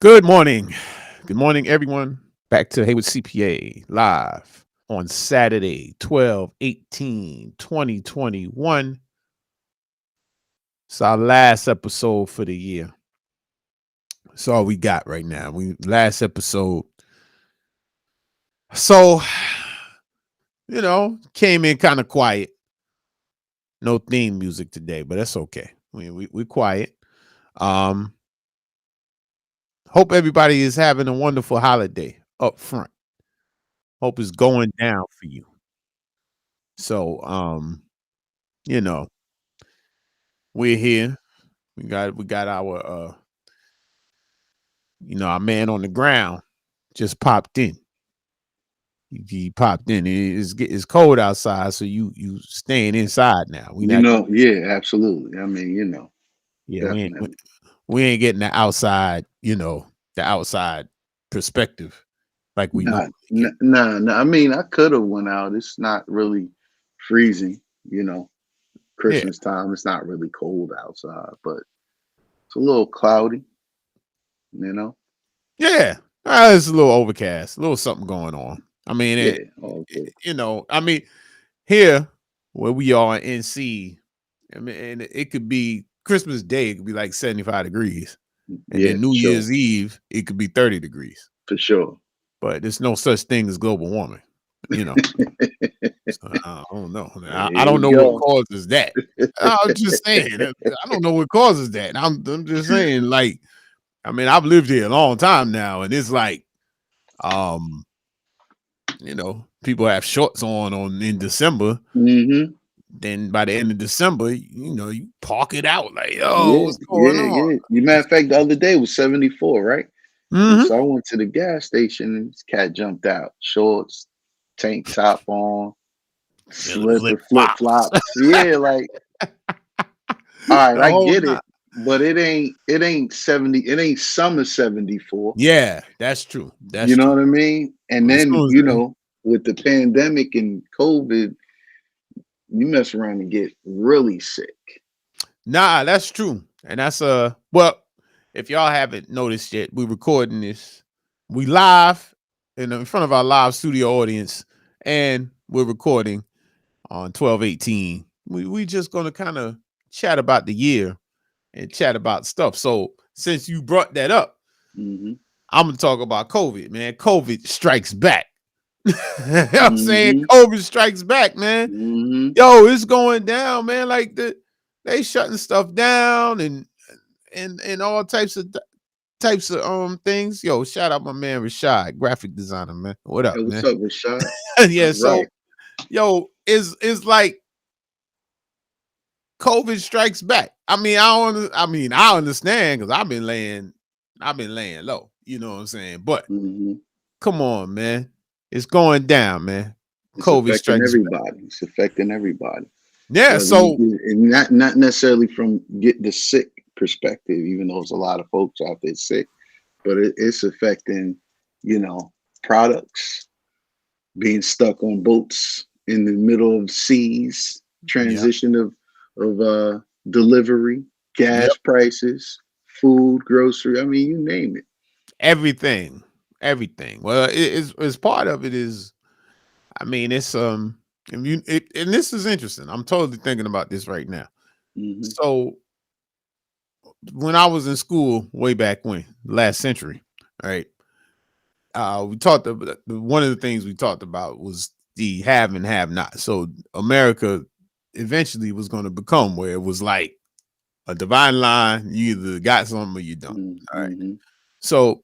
Good morning. Good morning, everyone. Back to Hayward CPA live on Saturday, 12/18/2021. It's our last episode for the year. That's all we got right now. We last episode. So, came in kind of quiet. No theme music today, but that's okay. We quiet. Um, Hope everybody is having a wonderful holiday up front. Hope it's going down for you. So, you know, we're here. We got our our man on the ground just popped in. He popped in. It's cold outside, so you staying inside now. We not Yeah, absolutely. yeah, we ain't we, Definitely. we ain't getting the outside perspective like we normally get. Nah. I could have went out. It's not really freezing, you know. Yeah. Christmas time, it's not really cold outside, but it's a little cloudy, you know. Yeah. It's a little overcast, a little something going on. I mean, Yeah, all good. I mean, here where we are in NC, I mean, and it could be Christmas Day, it could be like 75 degrees. And Yeah, then for New sure. Year's Eve, it could be 30 degrees. For sure. But there's no such thing as global warming, you know. So I don't know. I Here don't we know what go. causes that. I'm just saying. I don't know what causes that. I'm just saying, like, I mean, I've lived here a long time now, and it's like, um, people have shorts on in December. hmm Then by the end of December, you park it out like, oh, Yeah, what's going yeah, on? yeah. You matter of fact, the other day was 74, right? And Hmm. so I went to the gas station and this cat jumped out. Shorts, tank top on, Flip slipper, flip flops. flops. Yeah, like, all The right, I whole get night. it. But it ain't 70, it ain't summer 74. Yeah, that's true. That's You know true. what I mean? And As then, soon as with the pandemic and COVID, you mess around and get really sick. nah, that's true. And that's well, if y'all haven't noticed yet, we're recording this. We live in front of our live studio audience, and we're recording on 12/18. We just gonna kind of chat about the year and chat about stuff. So since you brought that up, hmm I'm gonna talk about COVID, man. COVID strikes back. You know what I'm saying? hmm COVID strikes back, man. hmm Yo, it's going down, man. Like they shutting stuff down and all types of things. Yo, shout out my man Rashad, graphic designer, man. What Hey, up, what's man? up, Rashad? Yeah, All so right. yo, is like COVID strikes back. I understand because I've been laying low. You know what I'm saying? But hmm come on, man. It's going down, man. It's COVID affecting strikes back. everybody. It's affecting everybody. Yeah, Whether you so get and not necessarily from get the sick perspective, even though there's a lot of folks out there sick, but it's affecting, you know, products being stuck on boats in the middle of seas, yep, transition of delivery, yep. gas prices, food, grocery. I mean, you name it. Everything. Everything. Well, it's part of it is it's and this is interesting. I'm totally thinking about this right now. hmm So when I was in school way back when, last century, right? We talked about one of the things we talked about was the have and have not. So America eventually was going to become where it was like a divine line. You either got something or you don't. All right. hmm So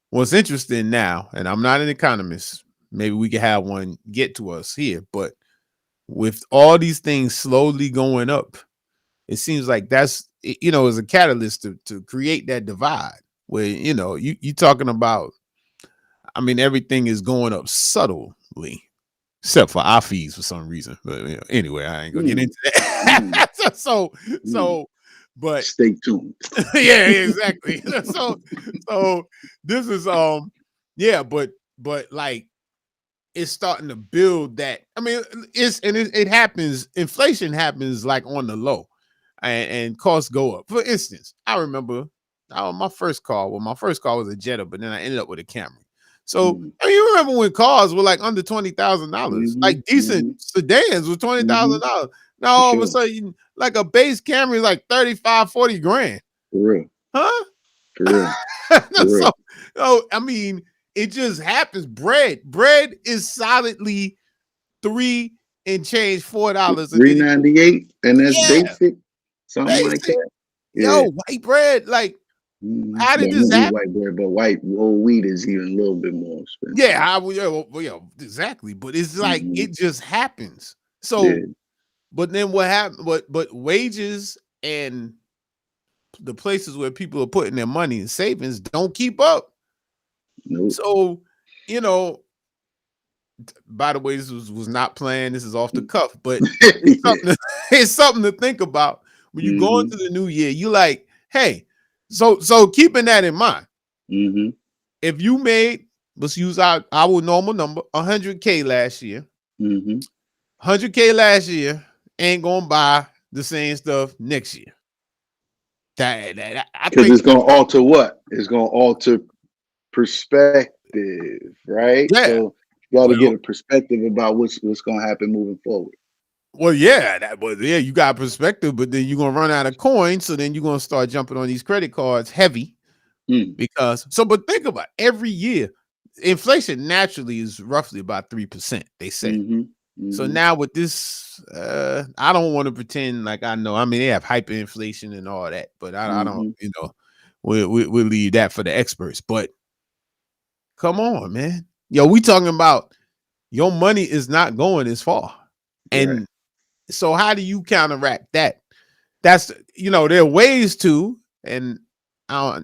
what's interesting now, and I'm not an economist, maybe we could have one get to us here, but with all these things slowly going up, it seems like is a catalyst to create that divide where you talking about. I mean, everything is going up subtly, except for our fees for some reason. But anyway, I ain't gonna get mm into that. so, mm. so, but Stay tuned. yeah, exactly. So this is yeah, but like it's starting to build that. I mean, it happens. Inflation happens like on the low, and costs go up. For instance, I remember. my first car. Well, my first car was a Jetta, but then I ended up with a Camry. So Mm, I mean, you remember when cars were like under $20,000, mm-hmm, like decent mm-hmm, sedans was twenty mm-hmm, thousand dollars. Now for all of a sure. sudden, like a base Camry is like 35, 40 grand, For real. huh? For real. For So, real. oh, I mean, it just happens. Bread is solidly three and change $4, and then $3.98, and that's yeah, basic, something like basic. that. Yeah. Yo, white bread. Like, how did Well, we this eat happen? white bread, but white whole wheat is even a little bit more Yeah, expensive. I would. Yeah, well, yeah, exactly. But it's like Hmm. it just happens. So, Yeah. but then what happened? But wages and the places where people are putting their money and savings don't keep up. Nope. So, you know, by the way, this was not planned. This is off the cuff, but it's Yeah. something. It's something to think about when you go Hmm. into the new year. You like, hey, so keeping that in mind, Hmm. if you made, let's use our normal number, 100K last year. Hmm. 100K last year ain't gonna buy the same stuff next year. I Because think, it's gonna alter what? It's gonna alter perspective, right? yeah. So you got to get Well, a perspective about what's gonna happen moving forward. yeah, yeah, you got perspective, but then you're gonna run out of coins, so then you're gonna start jumping on these credit cards heavy Mm. because but think about it, every year, inflation naturally is roughly about 3%, they say. Hmm. So Hmm. now with this, I don't want to pretend like I know. I mean, they have hyperinflation and all that, but I don't, Hmm. we'll leave that for the experts. But come on, man. Yo, we talking about your money is not going as far. Right. And so how do you counteract that? That's there are ways to, and I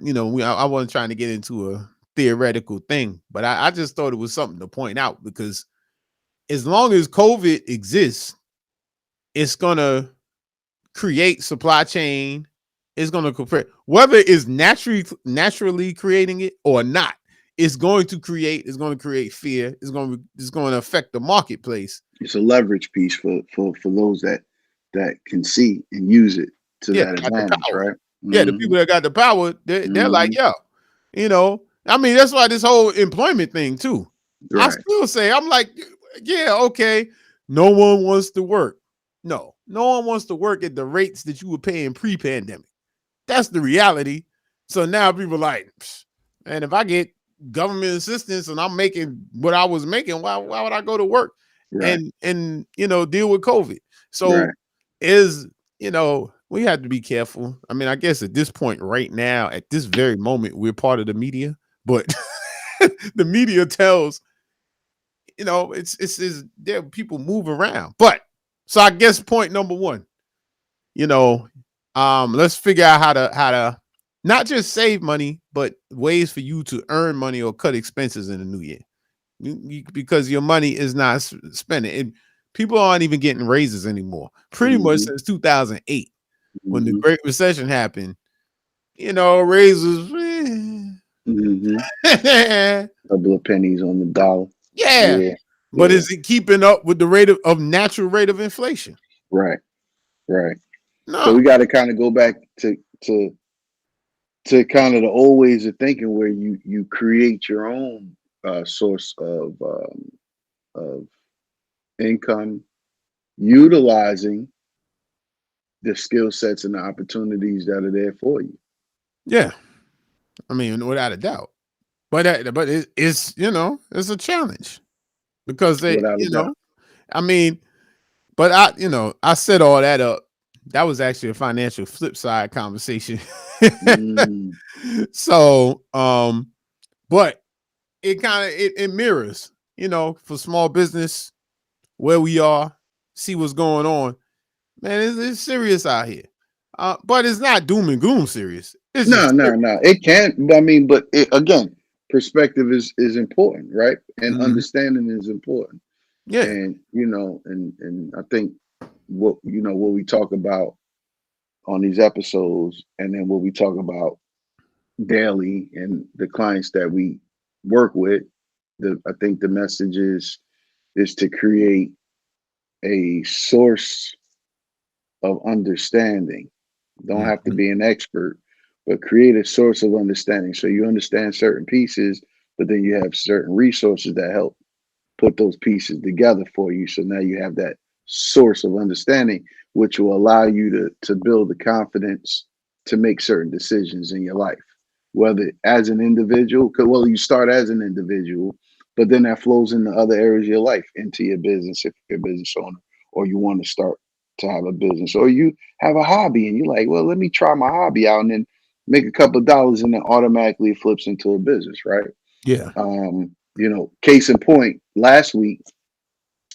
wasn't trying to get into a theoretical thing, but I just thought it was something to point out because as long as COVID exists, it's gonna create supply chain. It's gonna create whether it's naturally creating it or not. It's going to create fear. It's going to affect the marketplace. It's a leverage piece for those that can see and use it to Yeah, that got the advantage, power. right? Yeah, the Hmm. people that got the power, they're like, Hmm. yo, I mean, that's why this whole employment thing too. I Right. still say, I'm like, yeah, okay. No one wants to work. No one wants to work at the rates that you were paying pre-pandemic. That's the reality. So now people are like, and if I get government assistance and I'm making what I was making, why would I go to work Right. and deal with COVID? So Right. is we have to be careful. I mean, I guess at this point, right now, at this very moment, we're part of the media, but the media tells it's there people move around. But so I guess point number one, you know, let's figure out how to not just save money, but ways for you to earn money or cut expenses in the new year. Because your money is not spending. People aren't even getting raises anymore. Pretty much Hmm. since 2008, when the Hmm. Great Recession happened, raises. Hmm. Yeah, Couple of pennies on the dollar. Yeah. but Yeah. is it keeping up with the rate of natural rate of inflation? Right. Right. So No. we got to kind of go back to kind of the old ways of thinking, where you create your own source of income, utilizing the skill sets and the opportunities that are there for you, Yeah, I mean, without a doubt. But it's a challenge because without a doubt. I mean, but I set all that up. That was actually a financial flip side conversation. Mm, So, but it kind of it mirrors, for small business where we are, see what's going on. Man, it's serious out here. But it's not doom and gloom serious. It's no, just no, serious. no. It can't. I mean, but again, perspective is important, right? And Mhm. understanding is important. Yeah. And and I think what we talk about on these episodes, and then what we talk about daily, and the clients that we work with, I think the message is to create a source of understanding. Don't have to Mhm. be an expert, but create a source of understanding. So you understand certain pieces, but then you have certain resources that help put those pieces together for you. So now you have that source of understanding, which will allow you to build the confidence to make certain decisions in your life, whether as an individual, because well, you start as an individual, but then that flows into other areas of your life, into your business if you're a business owner, or you want to start to have a business, or you have a hobby and you're like, well, let me try my hobby out and then make a couple of dollars and then automatically it flips into a business, right? Yeah. Case in point, last week,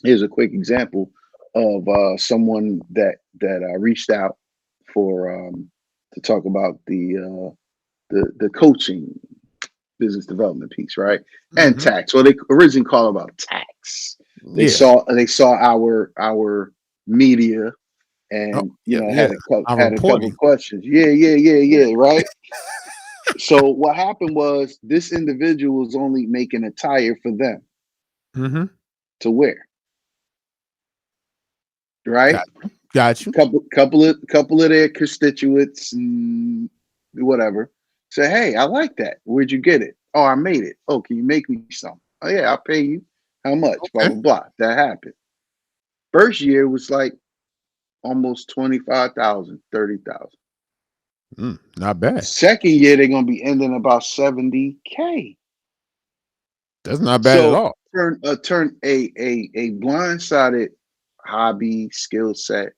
here's a quick example of someone that reached out for to talk about the coaching business development piece, right? And Hmm. tax. Well, they originally called about tax. Yeah. They saw our media Oh, and yeah. had Yeah. Our had a couple of reporting. questions. Yeah, yeah, yeah, Yeah. yeah, right. So what happened was this individual was only making a tire for them Hmm. to wear, right? Got you. Got you. Couple of their constituents and whatever say, "Hey, I like that. Where'd you get it? Oh, I made it. Oh, can you make me some? Oh yeah, I'll pay you. How much? Blah Okay. blah blah." That happened. First year was like almost 25,000, 30,000. Not bad. Second year they're gonna be ending about 70K. That's not bad at So all. turn a blindsided hobby skill set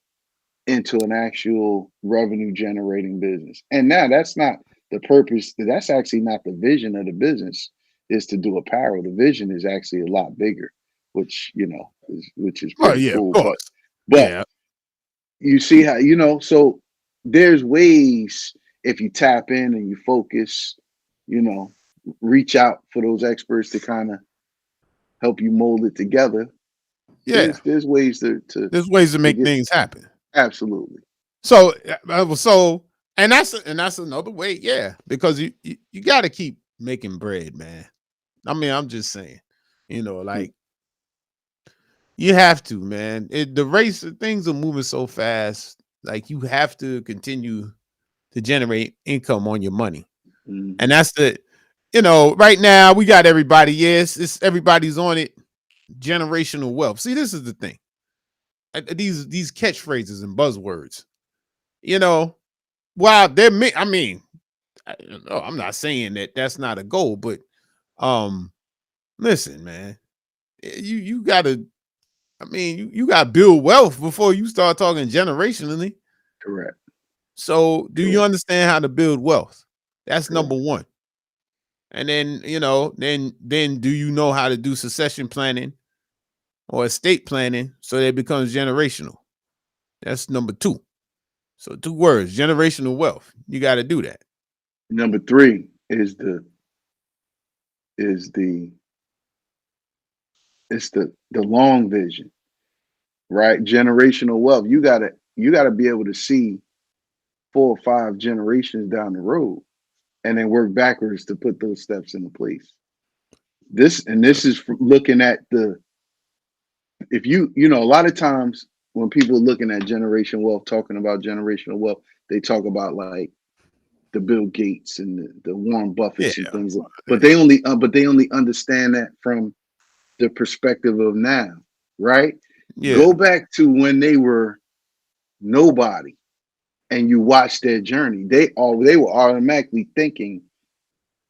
into an actual revenue generating business. And now that's not the purpose. That's actually not the vision of the business is to do apparel. The vision is actually a lot bigger, which is Oh pretty yeah, of cool. But course. but Yeah. you see how so there's ways if you tap in and you focus, you know, reach out for those experts to kind of help you mold it together. Yeah. There's ways There's ways to to make get things happen. absolutely So, and that's another way, yeah, because you got to keep making bread, man. I mean, I'm just saying, mm, like you have to, man. The race, things are moving so fast. Like you have to continue to generate income on your money, and mhm, that's right now we got everybody. Yes, it's everybody's on it. Generational wealth. See, this is the thing. These catchphrases and buzzwords. You know, Wow, I mean, I'm not saying that that's not a goal, but um, listen, man, you gotta. I mean, you got to build wealth before you start talking generationally. correct, So, do you correct, understand how to build wealth? That's number correct. one. And then then do you know how to do succession planning or estate planning so that it becomes generational? That's number two. So, two words: generational wealth. You got to do that. Number three is the it's the long vision, right? Generational wealth. You gotta be able to see 4 or 5 generations down the road, and then work backwards to put those steps into place. This is looking at the if a lot of times when people are looking at generation wealth, talking about generational wealth, they talk about like the Bill Gates and the Warren Yeah, Buffets and things, but yeah, they only understand that from the perspective of now, right? yeah, Go back to when they were nobody and you watch their journey. They were automatically thinking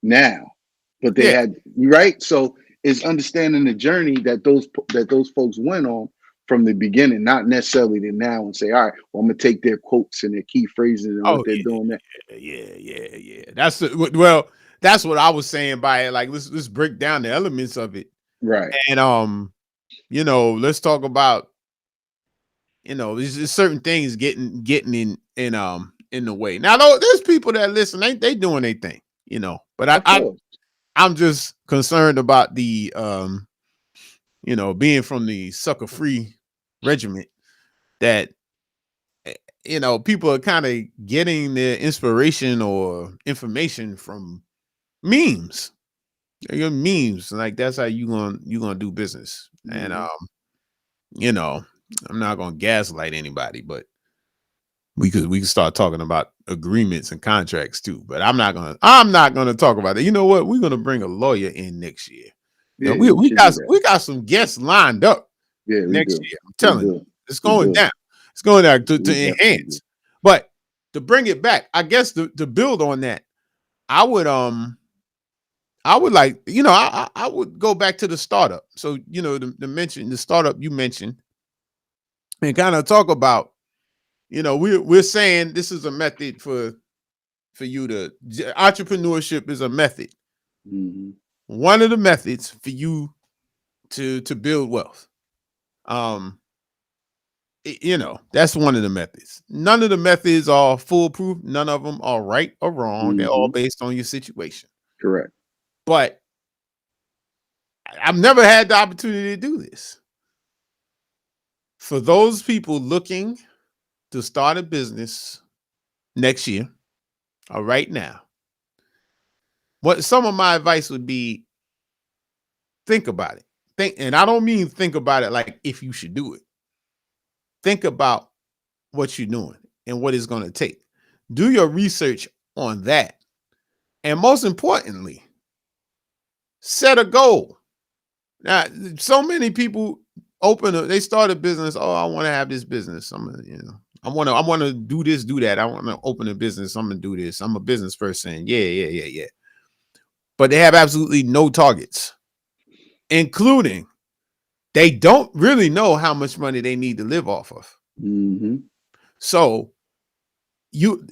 now, but they yeah. had right. So it's understanding the journey that those folks went on from the beginning, not necessarily the now and say, all right, well, I'm gonna take their quotes and their key phrases and what Oh they're yeah, doing. That yeah, yeah, yeah. Well, that's what I was saying by it. Like let's break down the elements of it, right, and let's talk about there's certain things getting in the way. Now, though, there's people that listen, they doing their thing, but of course. I'm just concerned about the being from the sucker free regiment that people are kind of getting their inspiration or information from memes. Your memes, like that's how you gonna do business. And Mhm. you know, I'm not gonna gaslight anybody, but We could start talking about agreements and contracts too, but I'm not gonna talk about that. You know what? We're gonna bring a lawyer in next year. Now, Yeah, we we we should do got that. we got some guests lined up Yeah, we next do. year. I'm We telling you, do. it's We going do. down. It's going down We to definitely do. enhance. But to bring it back, I guess to build on that, I would like, I would go back to the startup. So, the startup you mentioned, and kind of talk about, we're saying this is a method for you to entrepreneurship is a method. Hmm. One of the methods for you to build wealth. Um, that's one of the methods. None of the methods are foolproof. None of them are right or wrong. They're all Hmm. based on your situation. Correct. But I've never had the opportunity to do this. For those people looking to start a business next year or right now, what some of my advice would be: think about it. And I don't mean think about it like if you should do it. Think about what you're doing and what it's going to take. Do your research on that. And most importantly, set a goal. Now, so many people they start a business. Oh, I want to have this business. I want to do this, do that. I want to open a business. I'm gonna do this. I'm a business person. Yeah, yeah, yeah, yeah. But they have absolutely no targets, including they don't really know how much money they need to live off of. Hmm. So you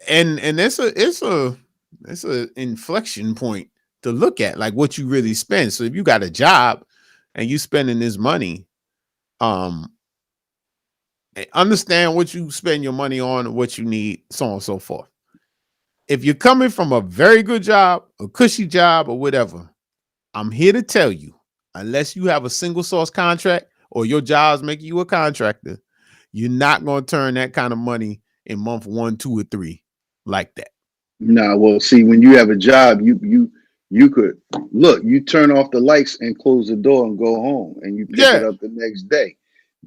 and it's a inflection point to look at, like what you really spend. So if you got a job and you spending this money, um understand what you spend your money on, what you need, so on and so forth. If you're coming from a very good job, a cushy job, or whatever, I'm here to tell you, unless you have a single source contract or your job's making you a contractor, you're not going to turn that kind of money in month 1, 2, or 3 like that. Nah, well, see, when you have a job, you could look. You turn off the lights and close the door and go home, and you pick it Yeah. up the next day.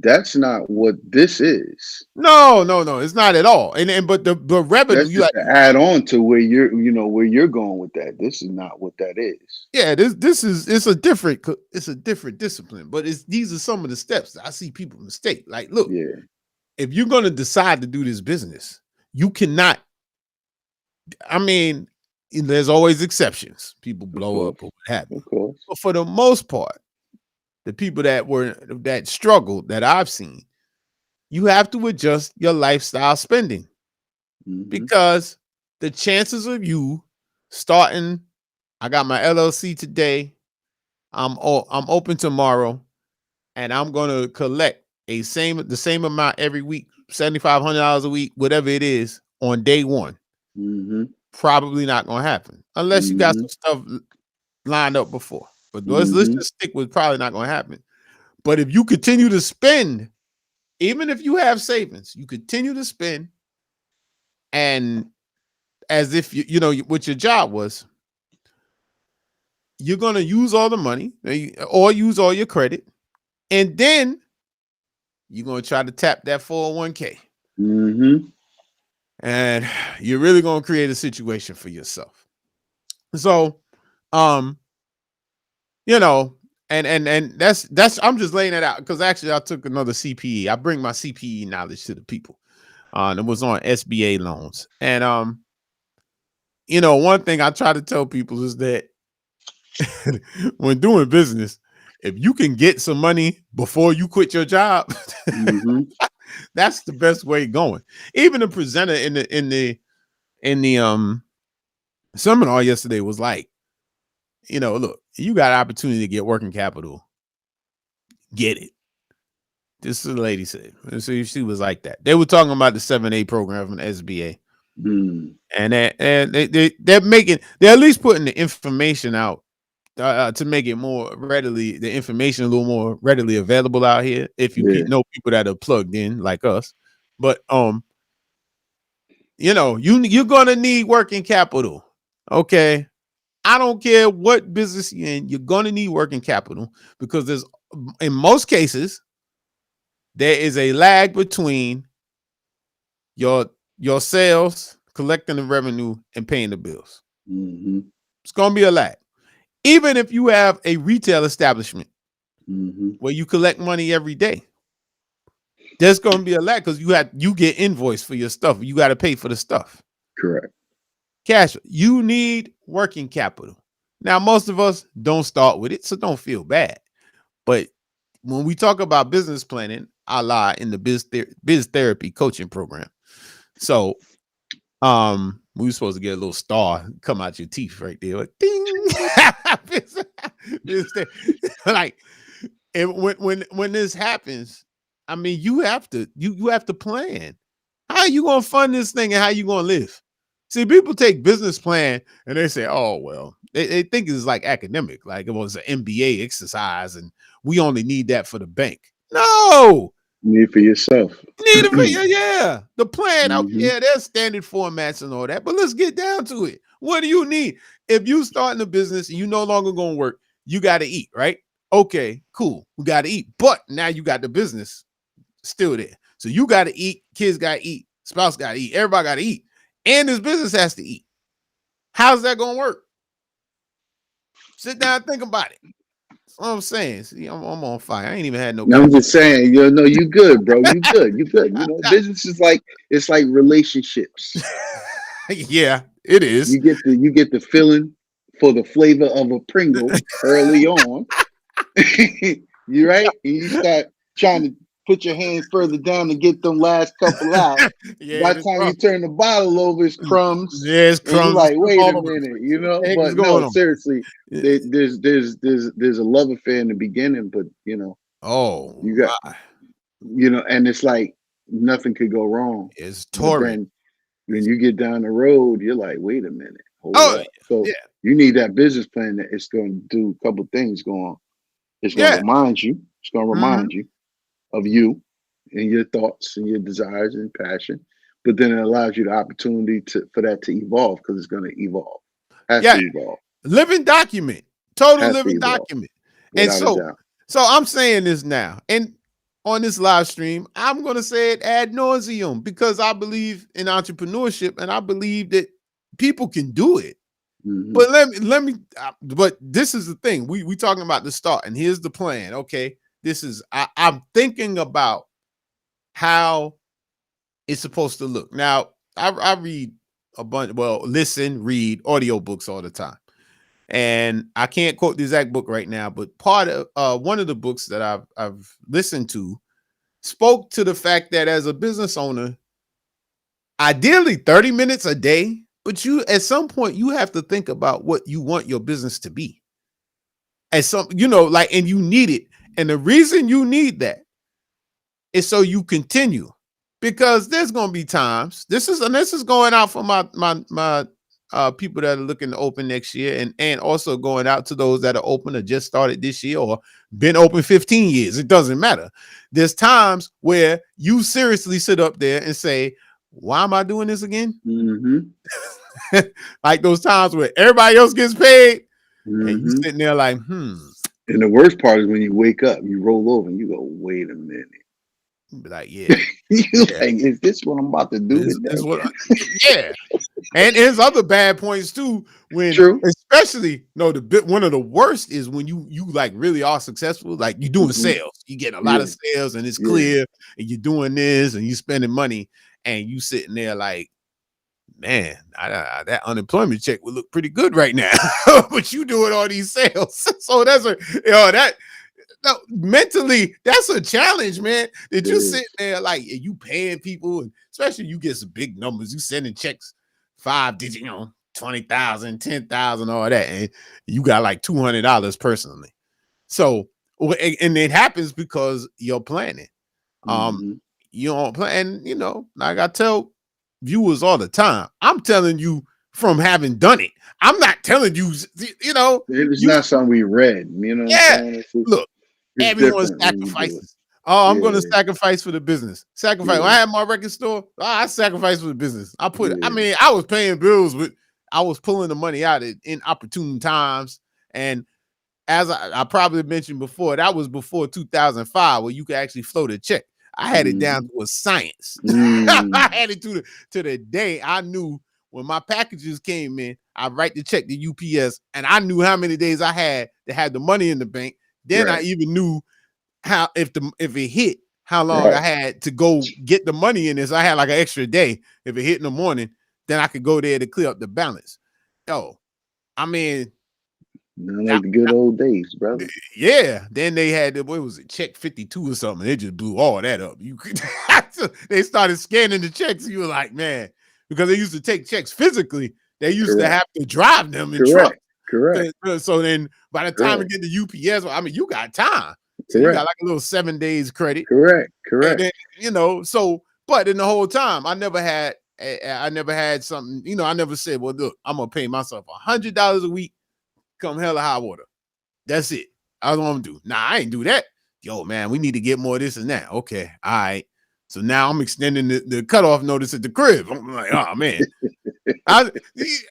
That's not what this is. No, no, no. It's not at all. And but the revenue, That's just to add on to where you're going with that. This is not what that is. yeah, this is it's a different discipline, but these are some of the steps that I see people mistake. Like, look, Yeah. if you're gonna decide to do this business, you cannot. I mean, there's always exceptions. People Of blow course. up or what have you, Of course. but for the most part, the people that struggled that I've seen, you have to adjust your lifestyle spending, Hmm. because the chances of you starting, I got my LLC today. I'm open tomorrow, and I'm gonna collect the same amount every week, $7,500 a week, whatever it is, on day one. Hmm. Probably not gonna happen unless you got Hmm. some stuff lined up before. But let's Hmm. just stick with probably not gonna happen. But if you continue to spend, even if you have savings, you continue to spend, and as if what your job was, you're gonna use all the money or use all your credit, and then you're gonna try to tap that 401k, Hmm. and you're really gonna create a situation for yourself. So, um, you know, and that's I'm just laying it out because actually I took another CPE. I bring my CPE knowledge to the people. It was on SBA loans, and one thing I try to tell people is that when doing business, if you can get some money before you quit your job, Hmm. that's the best way going. Even the presenter in the seminar yesterday was like, look, you got an opportunity to get working capital, get it. This is the lady said. So she was like that. They were talking about the 7A program from the SBA, Mm. and they're at least putting the information out to make it the information a little more readily available out here. If you Yeah. know people that are plugged in like us, but you're gonna need working capital. Okay, I don't care what business you're in, you're gonna need working capital because in most cases there is a lag between your your sales, collecting the revenue, and paying the bills. Mm-hmm. It's gonna be a lag. Even if you have a retail establishment Mm-hmm. where you collect money every day, there's gonna be a lag because you get invoiced for your stuff. You got to pay for the stuff. Correct. Cash. You need working capital. Now, most of us don't start with it, so don't feel bad. But when we talk about business planning, I lie in the biz therapy coaching program. So we were supposed to get a little star come out your teeth right there. Like, ding. Like, and when this happens, I mean, you have to plan. How are you gonna fund this thing and how you gonna live? See, people take business plan and they say, oh well, they think it's like academic, like it was an MBA exercise, and we only need that for the bank. No, Need for yourself. need it for yeah. The plan, Mm-hmm. yeah, there's standard formats and all that, but let's get down to it. What do you need? If you starting a business and you no longer gonna work, you got to eat, right? Okay, cool. We got to eat, but now you got the business still there, so you got to eat. Kids got to eat. Spouse got to eat. Everybody got to eat, and this business has to eat. How's that gonna work? Sit down, and think about it. That's what I'm saying. See, I'm on fire. I ain't even had no I'm coffee. just saying, no, you good, bro. You good. You good. Business is like it's like relationships. Yeah, it is. You get the feeling for the flavor of a Pringle early on. You right? And you start trying to put your hand further down to get them last couple out. Yeah, By the it's time rough. you turn the bottle over, it's crumbs, Yeah, it's and you're crumbs. It's like, crumbs "Wait a all over the minute," place. What the heck is But going no, on? seriously, Yeah. there's a love affair in the beginning, but Oh you got my, and it's like nothing could go wrong. it's But torrid. then when you get down the road, you're like, "Wait a minute, hold Oh up." So yeah, you need that business plan that it's going to do a couple things. It's going to yeah. remind you. It's going to Hmm. remind you of you and your thoughts and your desires and passion. But then it allows you the opportunity for that to evolve because it's going to evolve. Has to Yeah, evolve. living document, total Has to living evolve document. And without a so, doubt. I'm saying this now, and on this live stream, I'm going to say it ad nauseum because I believe in entrepreneurship and I believe that people can do it. Hmm. But but this is the thing. We talking about the start, and here's the plan. Okay. This is I'm thinking about how it's supposed to look. Now, I read a bunch, well, listen, read audiobooks all the time. And I can't quote the exact book right now, but part of one of the books that I've listened to spoke to the fact that as a business owner, ideally 30 minutes a day, but you at some point you have to think about what you want your business to be. As some, like, and you need it. And the reason you need that is so you continue. Because there's gonna be times. This is going out for my people that are looking to open next year, and also going out to those that are open or just started this year or been open 15 years. It doesn't matter. There's times where you seriously sit up there and say, why am I doing this again? Hmm. Like those times where everybody else gets paid and you Hmm. sitting there like, And the worst part is when you wake up, you roll over and you go, "Wait a minute." be like, yeah, You yeah. like, is this what I'm about to do Is today? what yeah. And there's other bad points too. When True. especially no, the bit one of the worst is when you like really are successful, like you doing Hmm. sales, you getting a lot Yeah. of sales, and it's Yeah. clear, and you're doing this, and you spending money, and you sitting there like, man, that unemployment check would look pretty good right now, but you doing all these sales, so that's a that no, mentally, that's a challenge, man. That It you sit is. there like you paying people, and especially you get some big numbers, you sending checks 5 digit, 20,000, 10,000, all that, and you got like $200 personally. So, and it happens because you're planning. Um, Hmm. you don't plan, and like I tell viewers all the time, I'm telling you from having done it. I'm not telling you, It's you not something we read. You know what I'm yeah. saying? It's just, Look, it's everyone different when you do it. sacrifices. Oh, I'm going to Yeah. sacrifice for the business. Sacrifice. When I Yeah. had my record store, I sacrificed for the business. I Yeah. mean, I was paying bills, but I was pulling the money out in opportune times. And as I probably mentioned before, that was before 2005, where you could actually float a check. I had it down Mhm. to a science. I Mm. had it to the day I knew when my packages came in, I write the check to UPS, and I knew how many days I had to have the money in the bank. Then I Right. even knew how if it hit, how long I Right. had to go get the money in this. I had like an extra day. If it hit in the morning, then I could go there to clear up the balance. Yo, I mean, Not now, like the good old days, brother. yeah. Then they had what was it, check 52 or something. They just blew all that up. You could they started scanning the checks. You were like, man, because they used to take checks physically. They used to Correct. have to drive them in trucks. Correct. Correct. So then by the time we Correct. get to UPS, I mean, you got time. So you got Correct. like a little 7 days credit. Correct. And Correct. then, so but in the whole time, I never had something, I never said, well, look, I'm gonna pay myself $100 a week, come hell or high water. That's it. I don't want to do. Nah, I ain't do that. Yo, man, we need to get more of this and that. Okay, all right. So now I'm extending the cutoff notice at the crib. I'm like, oh man. I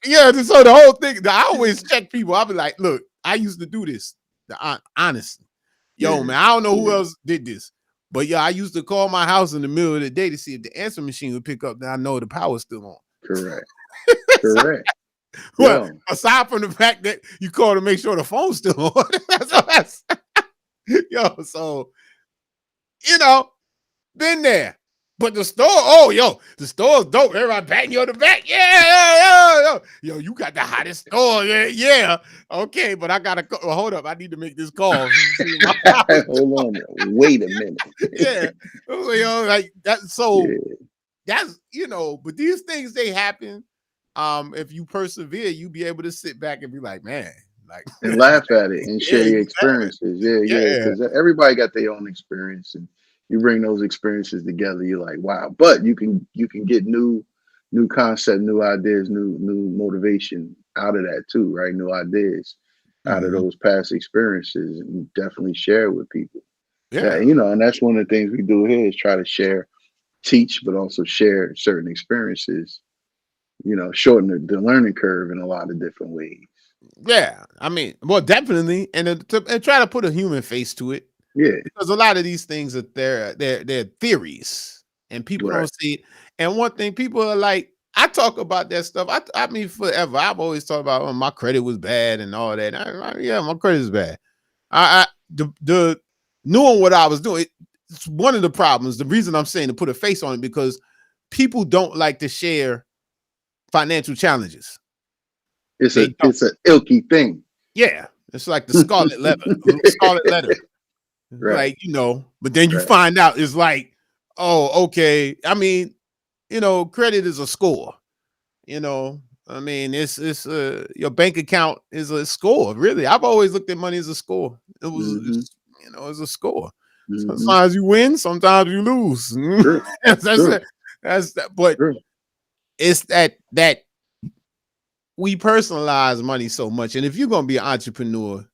yeah, so the whole thing, I always check people. I'll be like, look, I used to do this. Honestly. Yo, Yeah. man, I don't know who Yeah. else did this. But yeah, I used to call my house in the middle of the day to see if the answer machine would pick up. Then I know the power's still on. Correct. So, Correct. well, Yo. aside from the fact that you call to make sure the phone's still on. that's, yo, so you know, been there. But the store, oh, yo, the store's dope. Everybody patting you on the back. Yeah, yo, you got the hottest store. Yeah, yeah. Okay, but I gotta hold up. I need to make this call. See my house. Hold on. Wait a minute. Yeah, like that. So Yeah. that's but these things they happen. If you persevere, you be able to sit back and be like, man, like, And laugh at it and yeah, share your exactly. experiences. Yeah, yeah. Yeah. Because everybody got their own experience, and you bring those experiences together. You're like, wow. But you can get new concept, new ideas, new motivation out of that too, right? New ideas out of Mhm. those past experiences, and definitely share it with people. Yeah, Yeah. and that's one of the things we do here is try to share, teach, but also share certain experiences. Shorten the learning curve in a lot of different ways. Yeah, I mean, well, definitely, and try to put a human face to it Yeah, because a lot of these things are they're theories, and people right. don't see it. And one thing people are like, I talk about that stuff. I mean, forever. I've always talked about my credit was bad and all that. Yeah, my credit is bad. The knowing what I was doing, it's one of the problems. The reason I'm saying to put a face on it because people don't like to share financial challenges. It's a They don't. it's a ilky thing. Yeah, it's like the scarlet letter. Right, Like, but then you right. find out it's like, oh, okay. I mean, credit is a score. You know, I mean, it's your bank account is a score. Really, I've always looked at money as a score. Hmm. It's a score. Hmm. Sometimes you win, sometimes you lose. True, that's true, it. That's that. But true. it's that we personalize money so much, and if you're gonna be an entrepreneur,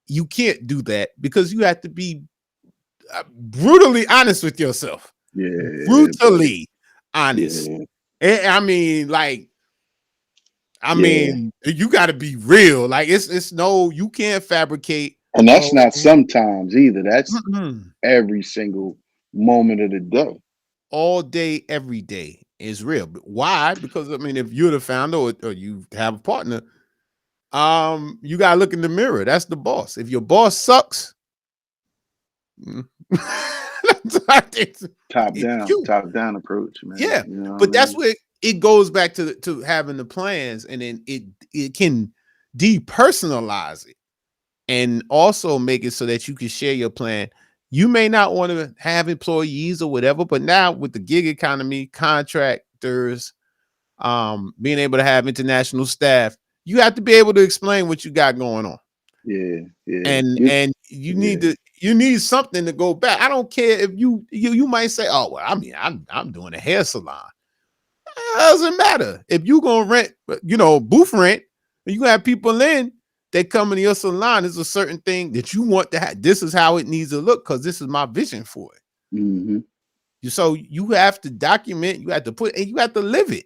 you can't do that because you have to be brutally honest with yourself. Yeah, buddy. Brutally honest. Yeah, I mean, like, yeah. you got to be real. Like, it's no, you can't fabricate. And that's Oh, not sometimes either. That's mm-mm. every single moment of the day. All day, every day is real. But why? Because I mean, if you're the founder or you have a partner, you gotta look in the mirror. That's the boss. If your boss sucks, mm, it's you. Top down approach, man. Yeah, You know what I but that's mean? where it goes back to having the plans, and then it can depersonalize it, and also make it so that you can share your plan. You may not want to have employees or whatever, but now with the gig economy, contractors, being able to have international staff, you have to be able to explain what you got going on, Yeah, yeah. and Yeah. you need something to go back. I don't care if you might say, oh well, I mean, I'm doing a hair salon. It doesn't matter if you gonna rent, booth rent, and you have people in. They come into your salon. There's a certain thing that you want to have. This is how it needs to look because this is my vision for it. Hmm. So you have to document. You have to put, and you have to live it.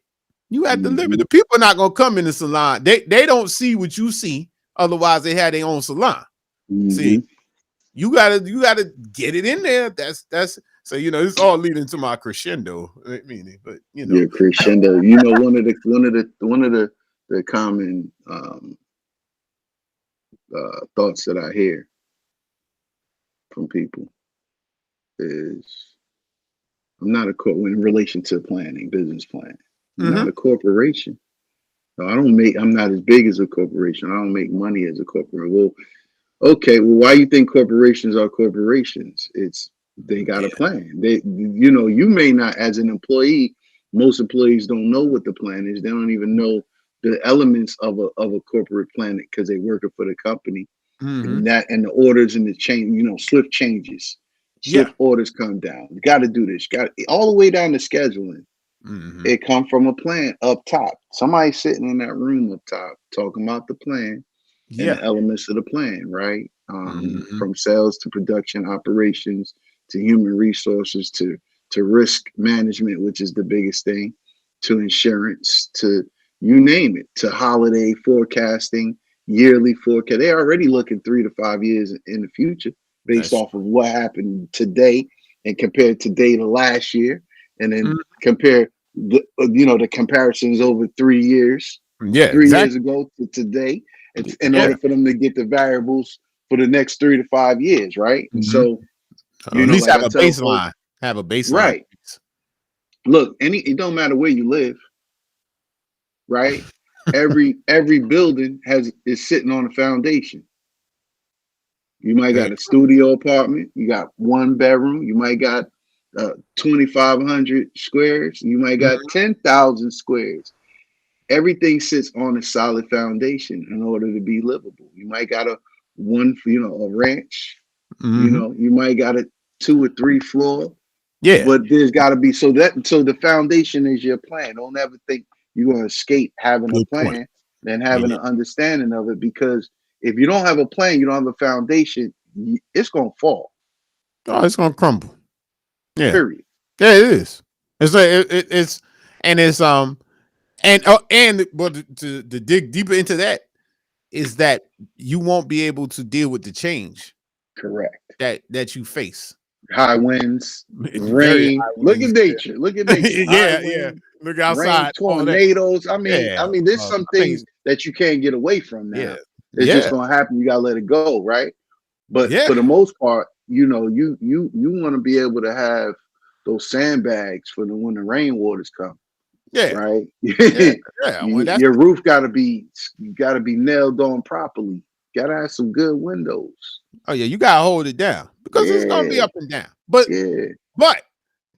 You have to live it. Hmm. The people are not gonna come in the salon. They don't see what you see. Otherwise, they had their own salon. See, Hmm. you gotta get it in there. So it's all leading to my crescendo meaning, but Yeah, crescendo. One of the common thoughts that I hear from people is, I'm not a in relation to planning, business planning. I'm hmm not a corporation. So I'm not as big as a corporation. I don't make money as a corporate. Well, okay, well, why you think corporations are corporations? It's they got a yeah. plan. You may not, as an employee, most employees don't know what the plan is. They don't even know the elements of a corporate plan because they working for the company, hmm and the orders and the change, swift changes, yeah. swift orders come down. You got to do this, got all the way down to scheduling. hmm It come from a plan up top. Somebody sitting in that room up top talking about the plan and yeah. the elements of the plan, right? hmm From sales to production operations to human resources to risk management, which is the biggest thing, to insurance, to you name it, to holiday forecasting, yearly forecast. They're already looking 3 to 5 years in the future based That's off of what happened today and compare today to last year, and then true. compare the comparisons over 3 years, Yeah, 3 years exactly. ago to today, it's in Yeah. order for them to get the variables for the next 3 to 5 years, right? And hmm so, At least like have I a tell folks, baseline. Have a baseline. right? Look, it don't matter where you live, right? Every building is sitting on a foundation. You might Very got a true. studio apartment, you got one bedroom, you might got 2,500 squares, you might got 10,000 squares. Everything sits on a solid foundation in order to be livable. You might got a ranch, hmm you might got a 2 or 3 floor, Yeah. but there's got to be, so the foundation is your plan. Don't ever think you're going to escape having a Good point. plan and having Yeah. an understanding of it, because if you don't have a plan, you don't have a foundation, it's going to fall. Oh, it's gonna crumble. Yeah. Period. Yeah, it is. It's like it's and it's and but to dig deeper into that is that you won't be able to deal with the change Correct. that you face. High winds, Very rain. high Look at winds. nature. Look at nature. High Yeah, yeah. wind, Look rain, outside, all that. tornadoes. I mean, Yeah. I mean, there's some I think things that you can't get away from yeah. now. It's just Yeah. gonna happen. You gotta let it go, right? But Yeah. for the most part, you want to be able to have those sandbags for when the rainwaters come, Yeah. right? Yeah. Yeah. Well, that's Your roof gotta be nailed on properly. Gotta have some good windows. oh yeah, you gotta hold it down because it's gonna be Yeah, up and down. But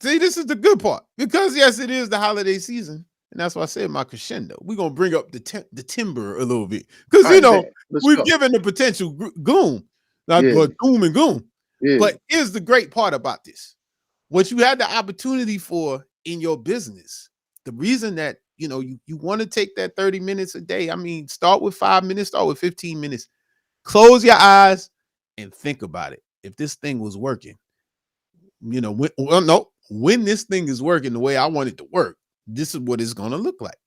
see, this is the good part because yes, it is the holiday season, and that's why I said my crescendo. We're gonna bring up the timber a little bit because I bet. Let's we've go. given the potential goon, not Yeah, but doom and gloom. yeah. But here's the great part about this: what you had the opportunity for in your business. The reason that you want to take that 30 minutes a day. I mean, start with 5 minutes, start with 15 minutes. Close your eyes and think about it. If this thing was working, when this thing is working the way I want it to work, this is what it's gonna look like.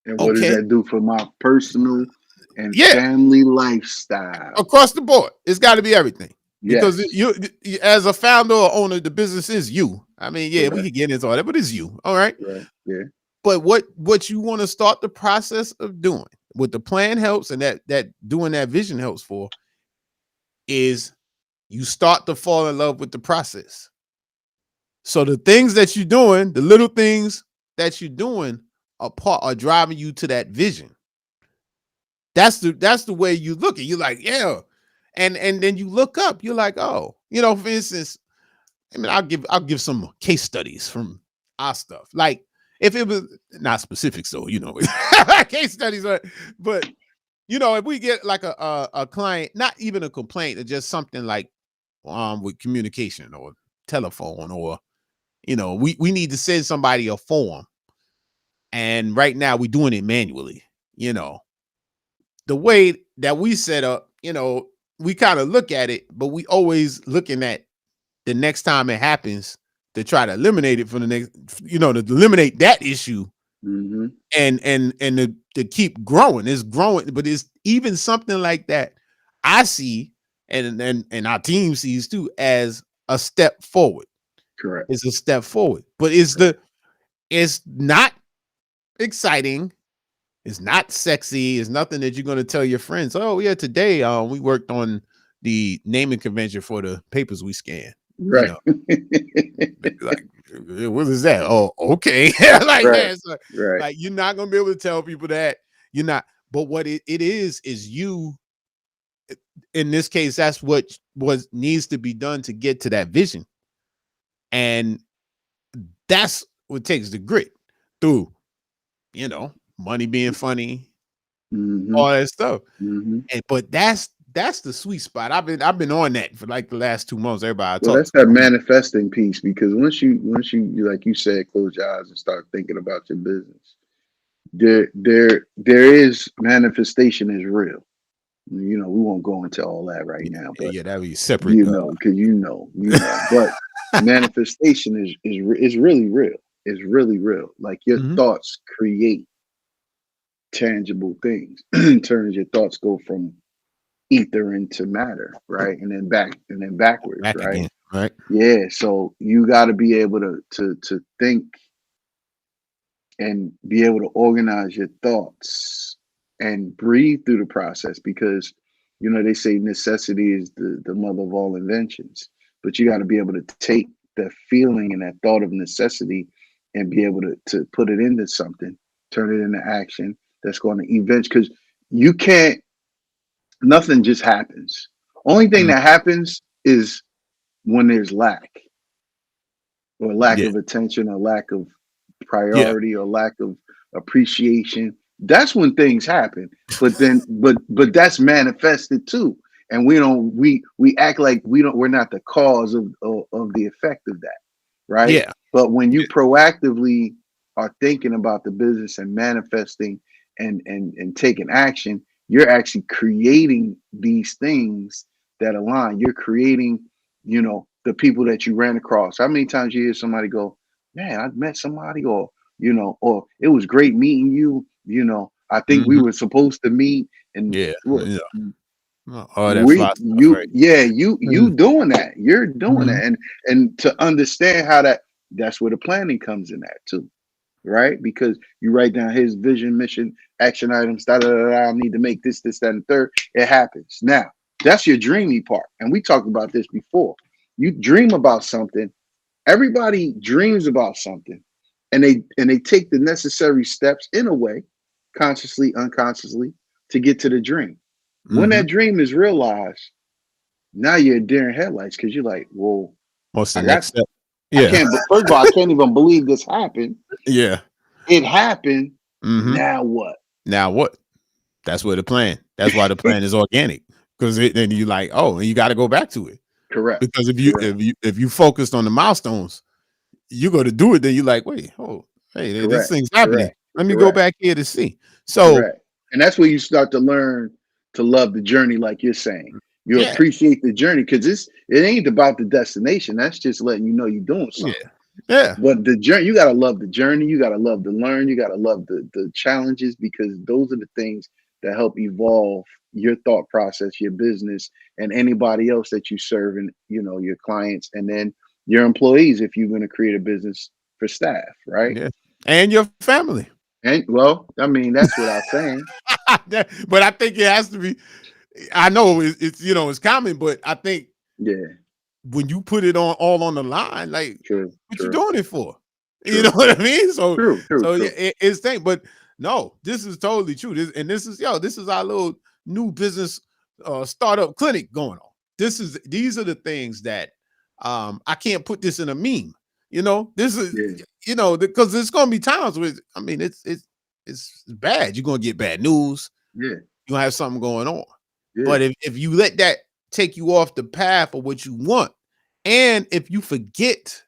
And what does Okay. that do for my personal and Yeah, family lifestyle? across the board, it's got to be everything because Yes. as a founder or owner, the business is you. I mean, yeah, we Correct. could get into all that, but it's you. All right. Right. Yeah. But what you want to start the process of doing, what the plan helps, and that doing that vision helps for, is you start to fall in love with the process. So the things that you're doing, the little things that you're doing, are driving you to that vision. That's the way you look at. You're like, yeah, and then you look up. You're like, oh, for instance, I mean, I'll give some case studies from our stuff. Like if it was not specific, so case studies, but if we get like a client, not even a complaint, or just something like with communication or telephone or we need to send somebody a form, and right now we're doing it manually. You know, the way that we set up, we kind of look at it, but we always looking at the next time it happens to try to eliminate it for the next, to eliminate that issue Mm-hmm. and to keep growing. It's growing, but it's even something like that I see and our team sees too as a step forward. Correct. It's a step forward. But it's not exciting. It's not sexy. It's nothing that you're going to tell your friends. Oh yeah, today we worked on the naming convention for the papers we scan. You Right. know, like what is that? Oh, okay. Like Right. man, so, Right. like you're not going to be able to tell people that you're not. But what it is you. In this case, that's what needs to be done to get to that vision, and that's what takes the grit through. Money being funny, Mm-hmm. all that stuff. Mm-hmm. And but that's the sweet spot. I've been on that for like the last 2 months. Everybody I Well, talk that's to, that manifesting piece because once you like you said, close your eyes and start thinking about your business, there is manifestation is real. We won't go into all that right now, but yeah, that would be separate. because but manifestation is really real. It's really real. Like your Mhm. thoughts create tangible things. In terms, your thoughts go from ether into matter, right? And then backwards, Back right? again, right? Yeah. So you got to be able to think and be able to organize your thoughts and breathe through the process because they say necessity is the mother of all inventions, but you got to be able to take the feeling and that thought of necessity and be able to put it into something, turn it into action that's going to eventually, because you can't, nothing just happens. Only thing Mm, that happens is when there's lack, or lack yeah, of attention, or lack of yeah, priority, or lack of appreciation. That's when things happen. But that's manifested too. And we act like we're not the cause of the effect of that, right? yeah, But when you yeah, proactively are thinking about the business and manifesting and taking action, you're actually creating these things that align. You're creating, the people that you ran across. How many times you hear somebody go, "Man, I met somebody," or "It was great meeting you." I think we mhm, were supposed to meet, and yeah, well, yeah. All that fly stuff, right? yeah, you Mm, doing that. You're doing mhm. that, and to understand how that's where the planning comes in at too, right? Because you write down his vision, mission, action items. Da da da. Da, I need to make this, that, and third. It happens. Now that's your dreamy part, and we talked about this before. You dream about something. Everybody dreams about something, and they take the necessary steps in a way, consciously, unconsciously, to get to the dream. When Mhm. that dream is realized, now you're a deer in headlights because you're like, "Whoa, What's the I got, next step? I Yeah, can't. But first of all, I can't even believe this happened. yeah. It happened. Mhm. Now what?" Now what? That's where the plan. That's why the plan is organic because then you like, oh, and you got to go back to it Correct. because if you Correct. if you if you focused on the milestones, you go to do it. Then you're like, wait, oh, hey, this Correct. thing's happening. Correct. Let me go Correct. back here to see. So Correct. And that's where you start to learn to love the journey, like you're saying. You yeah, appreciate the journey because it ain't about the destination. That's just letting you know you're doing yeah, something. yeah, But the journey, you gotta love the journey. You gotta love to learn. You gotta love the challenges because those are the things that help evolve your thought process, your business, and anybody else that you serve, and your clients, and then your employees if you're going to create a business for staff, right? yeah, and your family. And well, I mean that's without saying. But I think it has to be. I know it's common, but I think Yeah, when you put it on all on the line, like true, what you true, doing it for? You know true, what I mean? So true, true, so yeah, true. it's thing, but no, this is totally true. This is our little new business startup clinic going on. These are the things that I can't put this in a meme. This is Yeah, because there's gonna be times where I mean it's bad. You're gonna get bad news, yeah, you're gonna have something going on. yeah. But if you let that take you off the path of what you want, and if you forget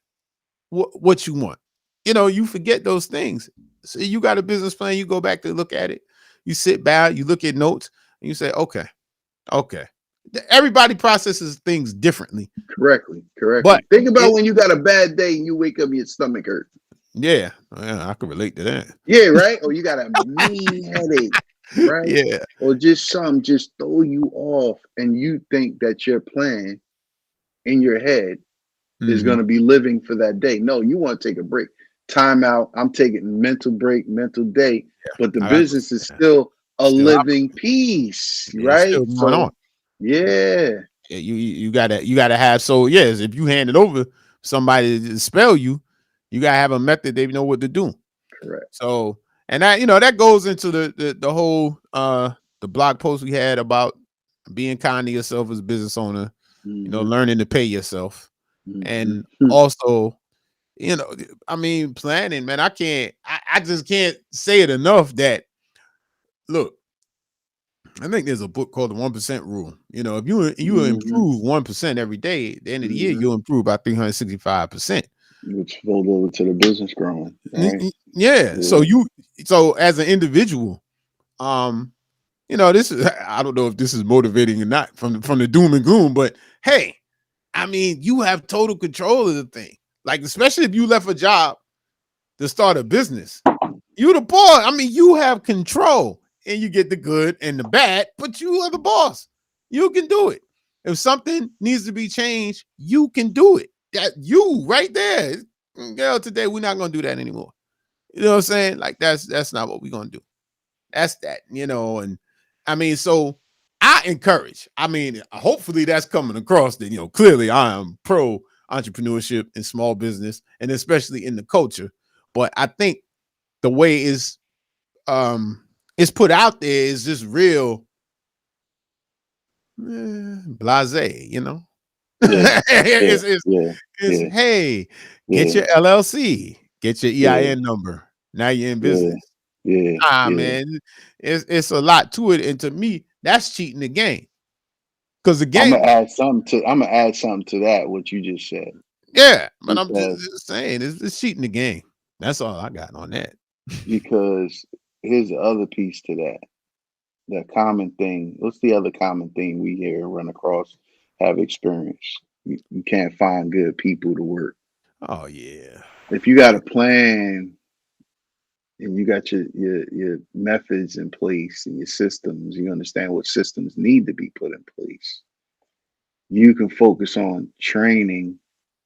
what you want, you forget those things. So you got a business plan, you go back to look at it, you sit back, you look at notes, and you say, okay, okay. Everybody processes things differently, Correctly, correctly. but Think about it, when you got a bad day and you wake up and your stomach hurt. yeah, I can relate to that. Yeah, right. Or you got a mean headache, right? Yeah, Or just some just throw you off, and you think that your plan in your head is going Mhm. to be living for that day. No, you want to take a break. Time out. I'm taking mental break, mental day, but the I got business is yeah, still a still living piece, yeah, it's right? still going on. So, yeah, Yeah, you gotta have so yes, if you hand it over somebody to spell you, you gotta have a method they know what to do. correct. So and that that goes into the whole the blog post we had about being kind to yourself as a business owner, Hmm. learning to pay yourself. Hmm. And also, I mean, planning, man, I just can't say it enough that look, I think there's a book called the 1% Rule. If you Hmm. improve 1% every day, at the end of the year, Hmm. you'll improve by 365%. Which fold over to the business growing, right? Yeah. Yeah. So as an individual, um, this is I don't know if this is motivating or not from the doom and gloom, but hey, I mean, you have total control of the thing. Like, especially if you left a job to start a business. You the boss. I mean, you have control and you get the good and the bad, but you are the boss. You can do it. If something needs to be changed, you can do it. That you right there. Girl, today we're not gonna do that anymore. You know what I'm saying? Like that's not what we're gonna do. That's that. And I mean, so I encourage. I mean, hopefully that's coming across that, clearly I am pro entrepreneurship and small business and especially in the culture. But I think the way it's put out there is just real blase. Yeah. Yeah. it's, Yeah. it's Yeah. hey, get Yeah. your LLC, get your Yeah. EIN number. Now you're in Yeah. business. Yeah. Yeah. Man, it's a lot to it, and to me, that's cheating the game. Because the I'm game, gonna add something to. I'm gonna add something to that. What you just said, yeah, but I'm because just saying, it's cheating the game. That's all I got on that. because here's the other piece to that. The common thing. What's the other common thing we hear, run across, have experienced? You can't find good people to work. Oh yeah, If you got a plan and you got your methods in place and your systems, you understand what systems need to be put in place. You can focus on training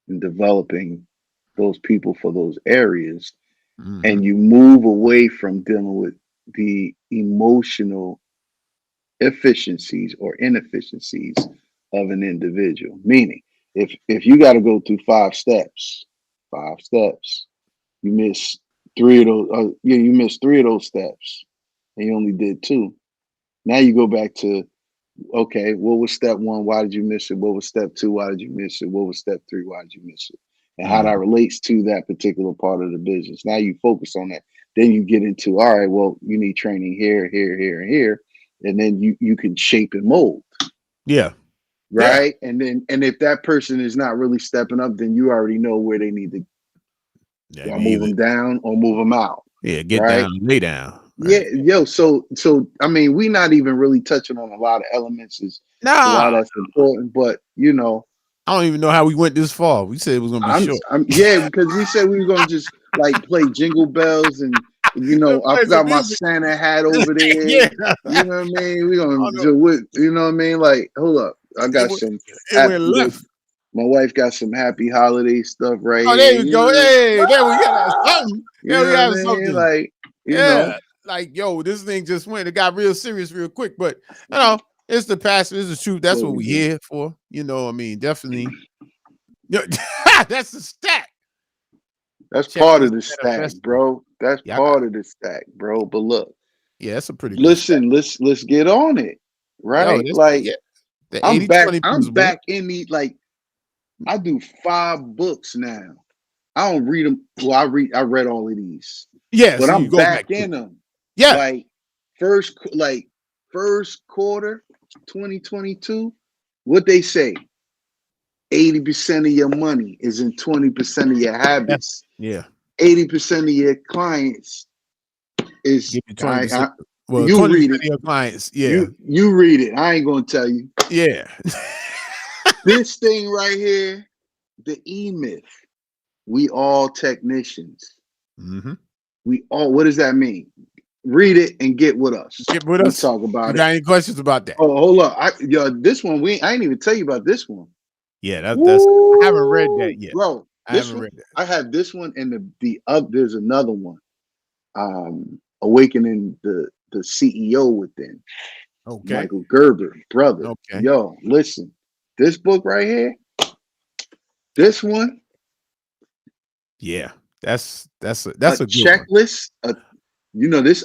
and developing those people for those areas, hmm, and you move away from dealing with the emotional efficiencies or inefficiencies of an individual. Meaning, if you got to go through five steps, you miss three of those. Yeah, you missed three of those steps, and you only did two. Now you go back to, okay, what was step one? Why did you miss it? What was step two? Why did you miss it? What was step three? Why did you miss it? And how hmm, that relates to that particular part of the business. Now you focus on that. Then you get into, all right, well, you need training here, here, here, and here. And then you can shape and mold, yeah, yeah, right? And if that person is not really stepping up, then you already know where they need to, yeah. do I move Either them down or move them out, get right? down, lay down, Yeah, right? yo, so I mean, we not even really touching on a lot of elements is why Nah, that's important, but I don't even know how we went this far. We said it was gonna be short. I'm yeah, because we said we were gonna just like play jingle bells and Let's I play some forgot my music. Santa hat over there. Yeah. You know what I mean? We Oh gonna no, do what, you know what I mean? Like, hold up. I it got went some it went left. my wife got some happy holiday stuff right Oh, there here. you go. Hey, there we got something. You Yeah, we know what I have mean? something. Like, you know, Yeah, like yo, this thing just went. It got real serious real quick, but it's the passion, it's the truth. that's That's what what we we do. here for. I mean, definitely. Yeah, that's the stack. That's Check part this of the stack, manifesto. bro. That's Yeah, I got. part of the stack, bro. But look, Yeah, that's a pretty good stack. listen, let's get on it, Yo, right? that's Like yeah. The 80/20 I'm principle. back in the like I do 5 books now. I don't read them. Well, I read all of these, Yeah, but so you I'm go back back to in it. them. Yeah. Like first quarter 2022, what they say, 80% of your money is in 20% of your Yeah. habits. Yeah. 80% of your clients is Give you 20%. Well, you 20% read of it. your clients. Yeah. You read it. I ain't gonna tell you. Yeah. This thing right here, the E myth. We all technicians. hmm We all. What does that mean? Read it and get with us. Get with We us. talk You about it. got any questions about that? Oh, hold up. This one I ain't even tell you about this one. Yeah, that's I haven't read that Woo, yet. bro. I This haven't one, read that. I have this one, and the there's another one. Awakening the CEO Within, Okay. Michael Gerber, brother. Okay. Yo, listen, this book right here, this one, Yeah. a That's a good one. checklist. You know this.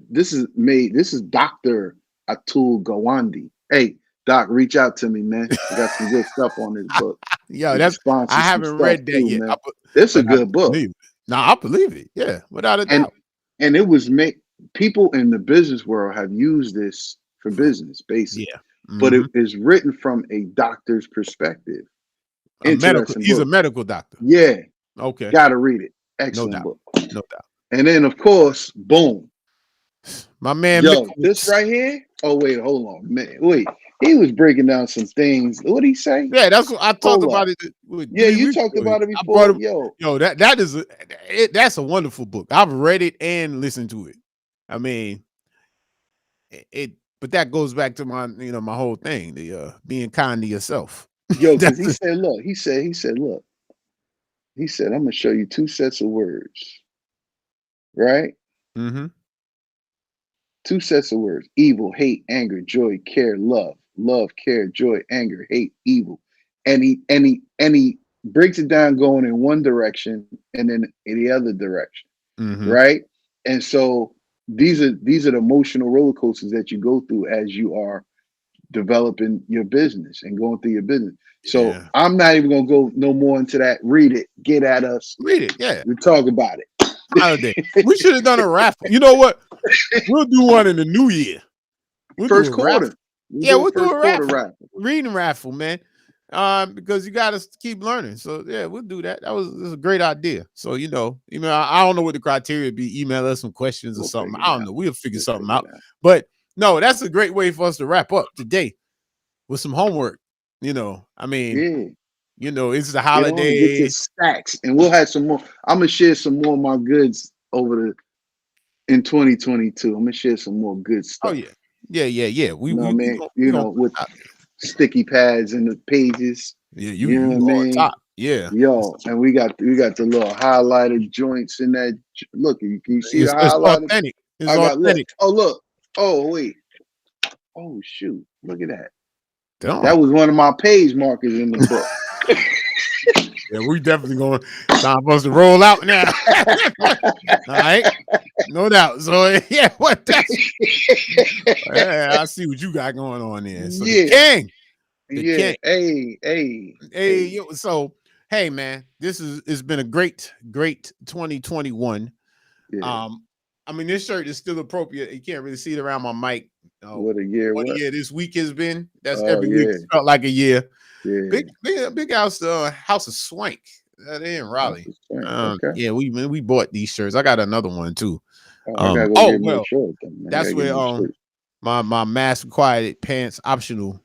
This is made. This is Doctor Atul Gawande. Hey, Doc, reach out to me, man. I got some good stuff on this book. Yo, We can that's sponsor I some haven't stuff read that too, yet. man. This a But I good book, believe it. No, I believe it. Yeah, without a and doubt. it was made. People in the business world have used this for business, basically, Yeah. but it Hmm. is written from a doctor's perspective. Interesting He's a book. medical doctor. Yeah, Okay. gotta read it. No Excellent doubt. book. No doubt. And then, of course, boom. My man Yo, this Mikkel's. right here. Oh wait, hold on, man. Wait, he was breaking down some things. What did he say? Yeah, that's what I talked Hold about up. it what, Yeah, 3 you weeks talked ago here. about it I brought before. him. Yo, Yo, that's a wonderful book. I've read it and listened to it. I mean, it but that goes back to my whole thing, the being kind to yourself. yo, because That's he said, look, look, he said, I'm gonna show you two sets of words, right? mm-hmm. Two sets of words: evil, hate, anger, joy, care, love, love, care, joy, anger, hate, evil. And he breaks it down going in one direction and then in the other direction, Mm-hmm. right? And so these are the emotional roller coasters that you go through as you are developing your business and going through your business. So Yeah. I'm not even gonna go no more into that. Read it, get at us. Read it. Yeah. We talk about it. Holiday. We should have done a raffle. You know what? We'll do one in the new year. We'll do First a raffle. quarter. We Yeah, do a we'll do first a quarter raffle. raffle. Reading raffle, man. Because you got to keep learning. So yeah, we'll do that. That's a great idea. So I don't know what the criteria would be. Email us some questions or We'll something. figure I it don't out. know. We'll figure We'll something figure out. it out. But no, that's a great way for us to wrap up today with some homework. I mean, Yeah. it's the Get on and get your holidays. stacks. And we'll have some more. I'm gonna share some more of my goods over the in 2022. I'm gonna share some more good Oh stuff. yeah, yeah. We You know what I we we mean? gonna, we You gonna know, put with it out sticky pads and the pages. there. Yeah, You know you what I on mean? top. Yeah, Yo, and we got the little highlighted joints in that. Look, you see the it's highlighted? authentic. It's I got look. authentic. Oh look. Oh wait. Oh shoot. Look at that. Damn. That was one of my page markers in the book. Yeah, we definitely going. Time for us to roll out now. All right, no doubt. So yeah, what that's. Yeah, I see what you got going on there. So Yeah. the Yeah. king. Hey, hey, Hey, hey. so hey, man, it's been a great 2021. Yeah. Um, I mean, this shirt is still appropriate. You can't really see it around my mic. What a year, What a what? year this week has been. That's Oh every week yeah. felt like a year. Yeah. Big house, House of Swank. They in That's Raleigh. the thing. Okay. Yeah, we bought these shirts. I got another one too. Oh, I gotta go Oh get more well, shorts then, man. I that's gotta get where more shirts. my mask required pants optional.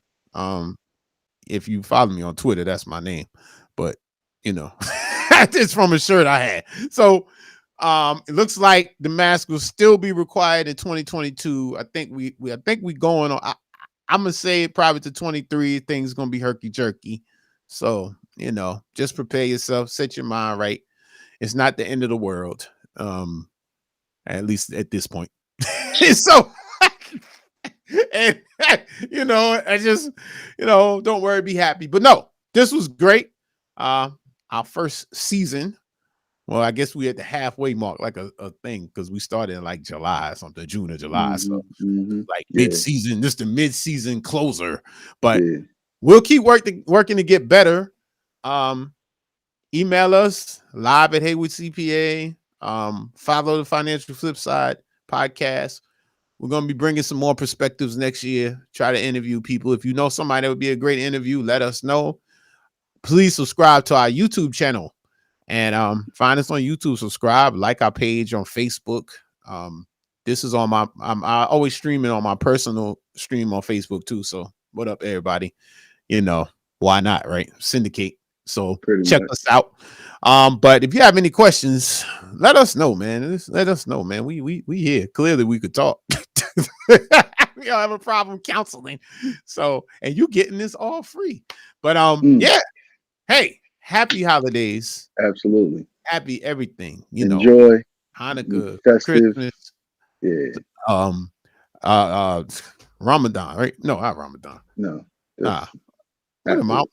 If you follow me on Twitter, that's my name. But it's from a shirt I had. So it looks like the mask will still be required in 2022. I think we going on. I'm gonna say probably to 23. Things gonna be herky jerky. So just prepare yourself, set your mind right. It's not the end of the world. At least at this point. So and I just don't worry, be happy. But no, this was great. Our first season. Well, I guess we at the halfway mark, like a thing, because we started in like July or something, June or July. So Mm-hmm. like Yeah. mid-season, this the mid-season closer. But Yeah. we'll keep working to get better. Email us live at Haywood CPA. Follow the Financial Flip Side podcast. We're going to be bringing some more perspectives next year. Try to interview people. If you know somebody that would be a great interview, let us know. Please subscribe to our YouTube channel and find us on YouTube. Subscribe, like our page on Facebook. This is on I always stream it on my personal stream on Facebook too. So what up, everybody? Why not, right? Syndicate. So Pretty check much. us out. But if you have any questions, let us know, man. Let us know, man. We here. Clearly we could talk. We don't have a problem counseling. So, and you getting this all free. But Mm. yeah. Hey, happy holidays, Absolutely. happy everything. Enjoy Hanukkah, festive. Christmas, Yeah. um, uh, uh, Ramadan, right? No, not Ramadan. No, Nah, that's what am I? afterwards.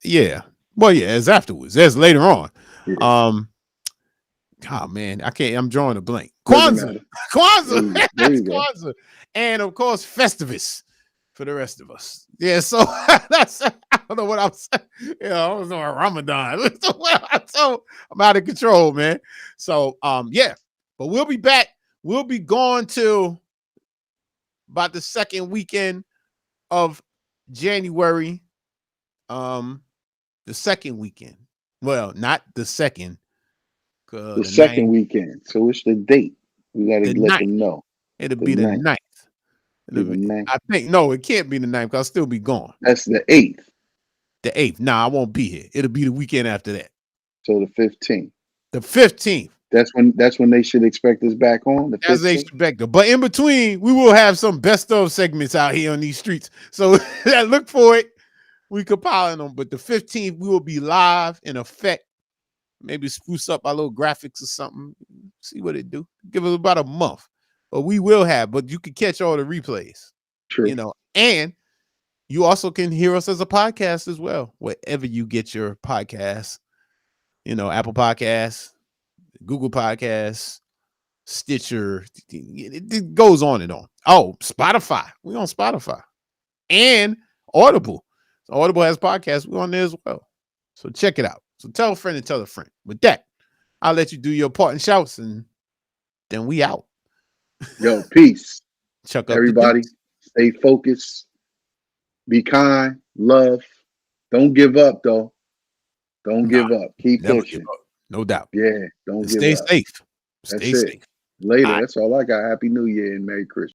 Yeah. Well, yeah, it's afterwards. That's later on. Yeah. Um, oh man, I can't. I'm drawing a blank. Doesn't Kwanzaa, matter. Kwanzaa, There that's you go. Kwanzaa, and of course Festivus for the rest of us. Yeah, so that's I don't know what I'm saying. I was on Ramadan. So I'm out of control, man. So yeah, but we'll be back. We'll be going to about the second weekend of January. Um, the second weekend. Well, not the second, The the second ninth. weekend. So what's the date? We gotta The let ninth. them know. It'll The be the ninth. ninth. Be the ninth. I think no, it can't be the ninth. Cause I'll still be gone. That's the 8th. The eighth. Nah, I won't be here. It'll be the weekend after that. So the 15th. The 15th. That's when they should expect us back on. The As they 15th. expect. But in between, we will have some best of segments out here on these streets. So look for it. We compiling them. But the 15th, we will be live in effect. Maybe spruce up our little graphics or something. See what it do. Give us about a month. But we will have, but you can catch all the replays. True. And you also can hear us as a podcast as well, wherever you get your podcasts. Apple Podcasts, Google Podcasts, Stitcher. It goes on and on. Oh, Spotify. We're on Spotify and Audible. So Audible has podcasts. We're on there as well. So check it out. So tell a friend and tell a friend. With that, I'll let you do your part and shouts, and then we out. Yo, peace. Chuck up the Everybody, deuce. stay focused. Be kind. Love. Don't give up though. Don't Nah, give up. Keep never give pushing. up. No doubt. Yeah, don't And give stay up. safe. Stay That's it. safe. All Later. right. That's all I got. Happy New Year and Merry Christmas.